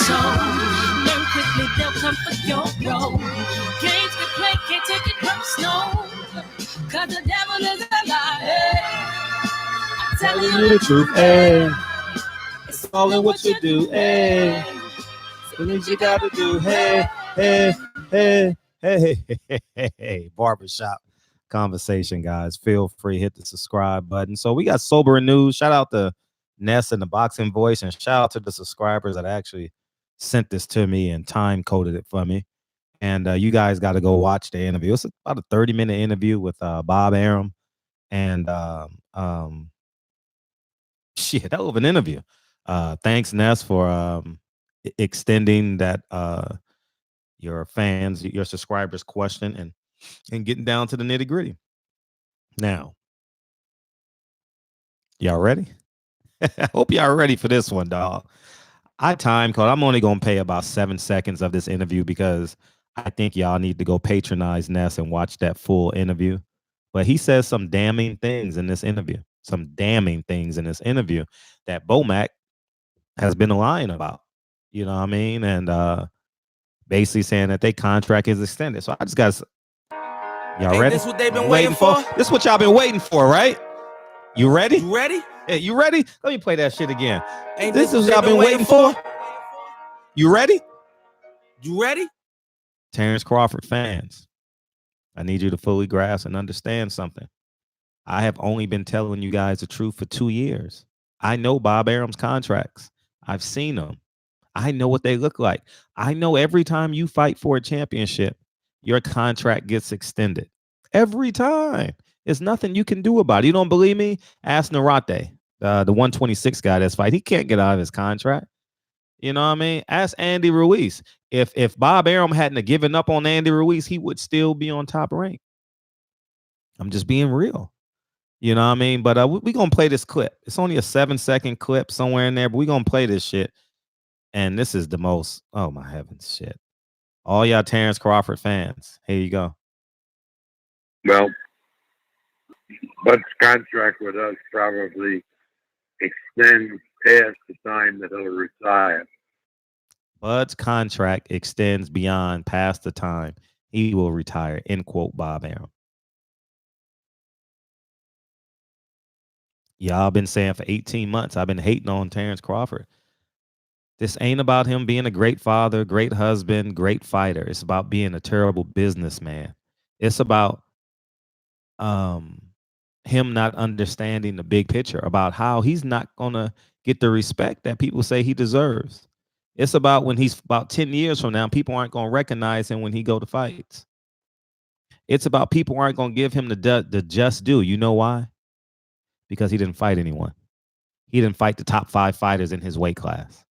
show. Learn quickly, they'll come for your bro. Games can play, can't take it personal. Cause the devil is a lie. I'm telling you the truth, hey. It's all in what you do, hey. Things you gotta do, hey, hey, hey, hey. Barbershop conversation, guys. Feel free, hit the subscribe button. So we got sobering news. Shout out to Ness and the Boxing Voice, and shout out to the subscribers that actually sent this to me and time coded it for me. And you guys got to go watch the interview. It's about a 30-minute interview with Bob Arum. And shit, hell of an interview. Thanks, Ness, for extending that your fans, your subscribers' question and getting down to the nitty-gritty. Now, y'all ready? I hope y'all ready for this one, dog. I time code. I'm only gonna pay about 7 seconds of this interview because I think y'all need to go patronize Ness and watch that full interview. But he says some damning things in this interview. Some damning things in this interview that Bomac has been lying about. You know what I mean? And basically saying that their contract is extended. So I just got y'all ready? This what they've been waiting for? This is what y'all been waiting for, right? You ready? You ready? Hey, you ready? Let me play that shit again. Ain't this is what y'all been waiting for? You ready? You ready? Terrence Crawford fans, I need you to fully grasp and understand something. I have only been telling you guys the truth for 2 years. I know Bob Arum's contracts. I've seen them. I know what they look like. I know every time you fight for a championship, your contract gets extended. Every time. There's nothing you can do about it. You don't believe me? Ask Narate, the 126 guy that's fighting. He can't get out of his contract. You know what I mean? Ask Andy Ruiz. If Bob Arum hadn't given up on Andy Ruiz, he would still be on top rank. I'm just being real. You know what I mean? But we're going to play this clip. It's only a 7-second clip somewhere in there, but we're going to play this shit. And this is the most, oh my heavens, shit. All y'all Terrence Crawford fans, here you go. Well, Bud's contract with us probably extends past the time that he'll retire. Bud's contract extends beyond past the time he will retire, end quote, Bob Arum. Y'all been saying for 18 months, I've been hating on Terrence Crawford. This ain't about him being a great father, great husband, great fighter. It's about being a terrible businessman. It's about him not understanding the big picture, about how he's not going to get the respect that people say he deserves. It's about when he's about 10 years from now, people aren't going to recognize him when he go to fights. It's about people aren't going to give him the just due. You know why? Because he didn't fight anyone. He didn't fight the top 5 fighters in his weight class.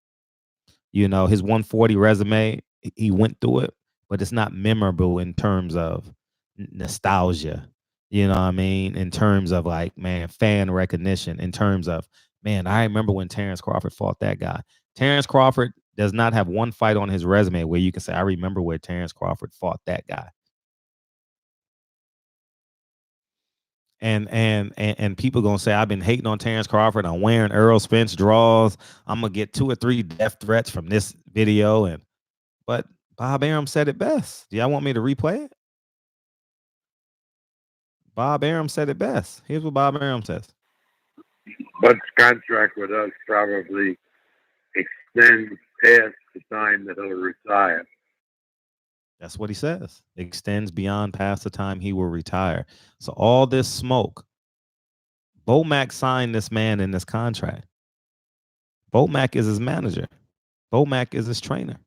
You know, his 140 resume, he went through it, but it's not memorable in terms of nostalgia. You know what I mean? In terms of like, man, fan recognition, in terms of, man, I remember when Terrence Crawford fought that guy. Terrence Crawford does not have one fight on his resume where you can say, I remember where Terrence Crawford fought that guy. And people gonna say I've been hating on Terrence Crawford. I'm wearing Earl Spence draws. I'm gonna get 2 or 3 death threats from this video. But Bob Arum said it best. Do y'all want me to replay it? Bob Arum said it best. Here's what Bob Arum says. Bud's contract with us probably extends past the time that he'll retire. That's what he says. Extends beyond past the time he will retire. So all this smoke, Bomac signed this man in this contract. Bomac is his manager. Bomac is his trainer.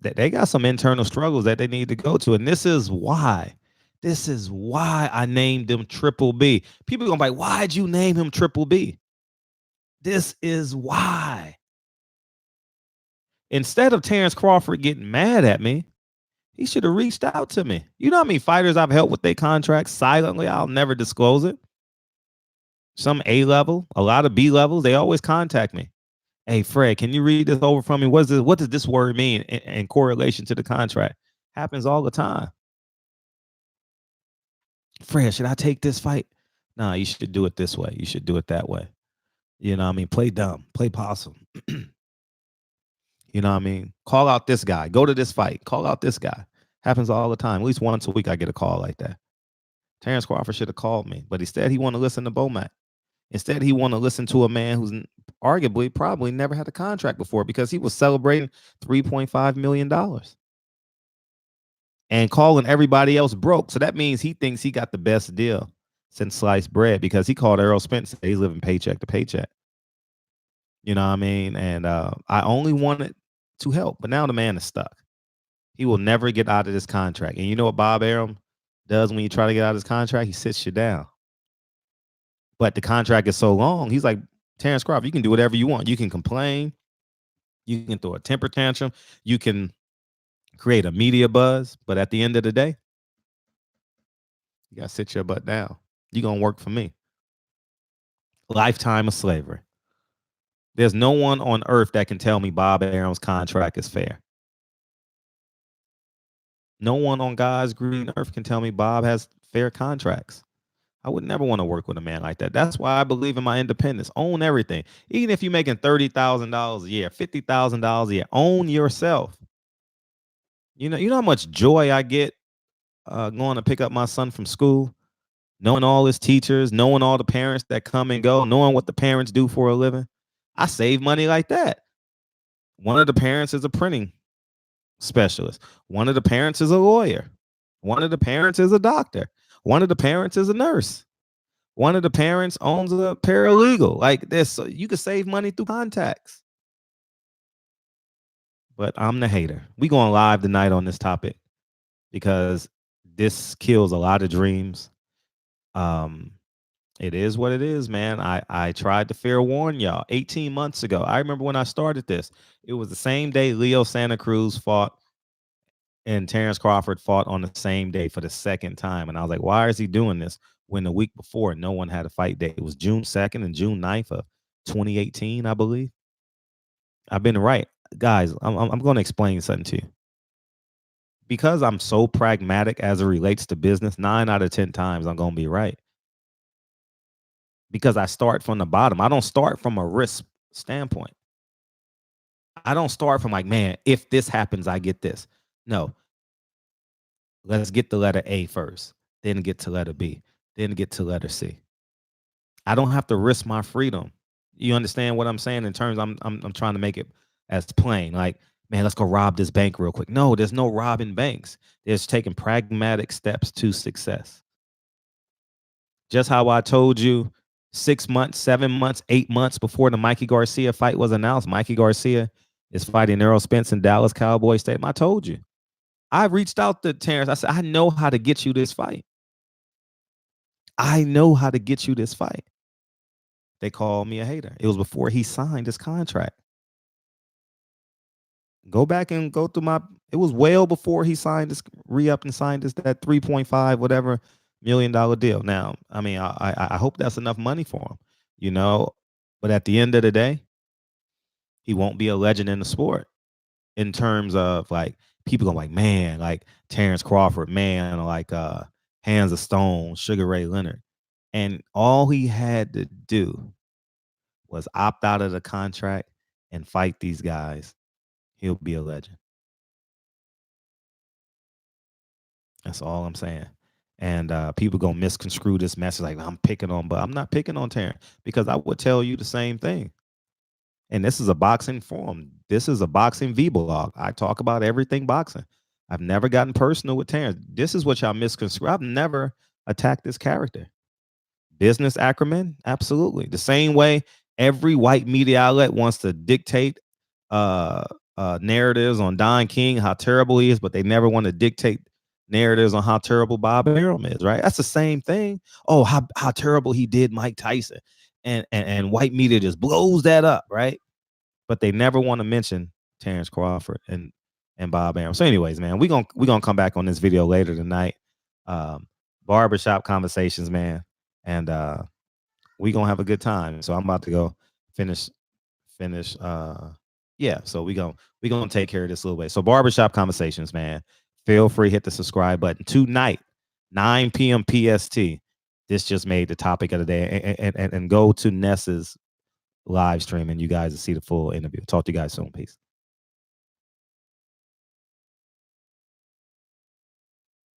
They got some internal struggles that they need to go to. And this is why I named him Triple B. People are going to be like, why'd you name him Triple B? This is why. Instead of Terrence Crawford getting mad at me, he should have reached out to me. You know how many fighters I've helped with their contracts silently? I'll never disclose it. Some A level, a lot of B levels, they always contact me. Hey, Fred, can you read this over from me? What does this word mean in correlation to the contract? Happens all the time. Fred, should I take this fight? Nah, you should do it this way. You should do it that way. You know what I mean? Play dumb. Play possum. You know what I mean? Call out this guy. Go to this fight. Call out this guy. Happens all the time. At least once a week I get a call like that. Terrence Crawford should have called me, but instead he want to listen to Bomac. Instead he want to listen to a man who's arguably probably never had a contract before because he was celebrating $3.5 million and calling everybody else broke. So that means he thinks he got the best deal since sliced bread because he called Errol Spence. He's living paycheck to paycheck. You know what I mean? And I only wanted to help, but now the man is stuck. He will never get out of this contract. And you know what Bob Arum does when you try to get out of his contract? He sits you down. But the contract is so long, he's like, Terrence Crawford, you can do whatever you want. You can complain. You can throw a temper tantrum. You can create a media buzz. But at the end of the day, you got to sit your butt down. You're going to work for me. Lifetime of slavery. There's no one on earth that can tell me Bob Arum's contract is fair. No one on God's green earth can tell me Bob has fair contracts. I would never want to work with a man like that. That's why I believe in my independence. Own everything. Even if you're making $30,000 a year, $50,000 a year, own yourself. You know how much joy I get going to pick up my son from school, knowing all his teachers, knowing all the parents that come and go, knowing what the parents do for a living. I save money like that. One of the parents is a printing specialist. One of the parents is a lawyer. One of the parents is a doctor. One of the parents is a nurse. One of the parents owns a paralegal. Like this, so you can save money through contacts. But I'm the hater. We going live tonight on this topic because this kills a lot of dreams. It is what it is, man. I tried to fair warn y'all 18 months ago. I remember when I started this. It was the same day Leo Santa Cruz fought and Terrence Crawford fought on the same day for the second time. And I was like, why is he doing this when the week before no one had a fight day? It was June 2nd and June 9th of 2018, I believe. I've been right. Guys, I'm going to explain something to you. Because I'm so pragmatic as it relates to business, 9 out of 10 times I'm going to be right. Because I start from the bottom. I don't start from a risk standpoint. I don't start from like, man, if this happens, I get this. No. Let's get the letter A first, then get to letter B, then get to letter C. I don't have to risk my freedom. You understand what I'm saying? In terms, I'm trying to make it as plain. Like, man, let's go rob this bank real quick. No, there's no robbing banks. There's taking pragmatic steps to success. Just how I told you 6 months, 7 months, 8 months before the Mikey Garcia fight was announced, Mikey Garcia is fighting Errol Spence in Dallas Cowboy Stadium. I told you. I reached out to Terrence. I said, I know how to get you this fight. I know how to get you this fight. They called me a hater. It was before he signed his contract. Go back and go through it was well before he signed this, re-up and signed this, that 3.5 whatever $million deal. Now, I mean, I hope that's enough money for him, you know, but at the end of the day, he won't be a legend in the sport in terms of like, people going like, man, like Terrence Crawford, man, like Hands of Stone, Sugar Ray Leonard. And all he had to do was opt out of the contract and fight these guys. He'll be a legend. That's all I'm saying. And people going to misconstrue this message like I'm picking on, but I'm not picking on Terrence because I would tell you the same thing. And this is a boxing forum. This is a boxing V-blog. I talk about everything boxing. I've never gotten personal with Terrence. This is what y'all misconstrue. I've never attacked this character. Business acumen, absolutely. The same way every white media outlet wants to dictate narratives on Don King, how terrible he is, but they never want to dictate narratives on how terrible Bob Arum is, right? That's the same thing. Oh, how terrible he did Mike Tyson. And white media just blows that up, right? But they never want to mention Terrence Crawford and Bob Arum. So anyways, man, we're gonna come back on this video later tonight. Barbershop conversations, man. And we're gonna have a good time. So I'm about to go finish yeah, so we're gonna take care of this a little bit. So barbershop conversations, man. Feel free, hit the subscribe button tonight, 9 p.m. PST. This just made the topic of the day. And go to Ness's live stream and you guys will see the full interview. Talk to you guys soon. Peace.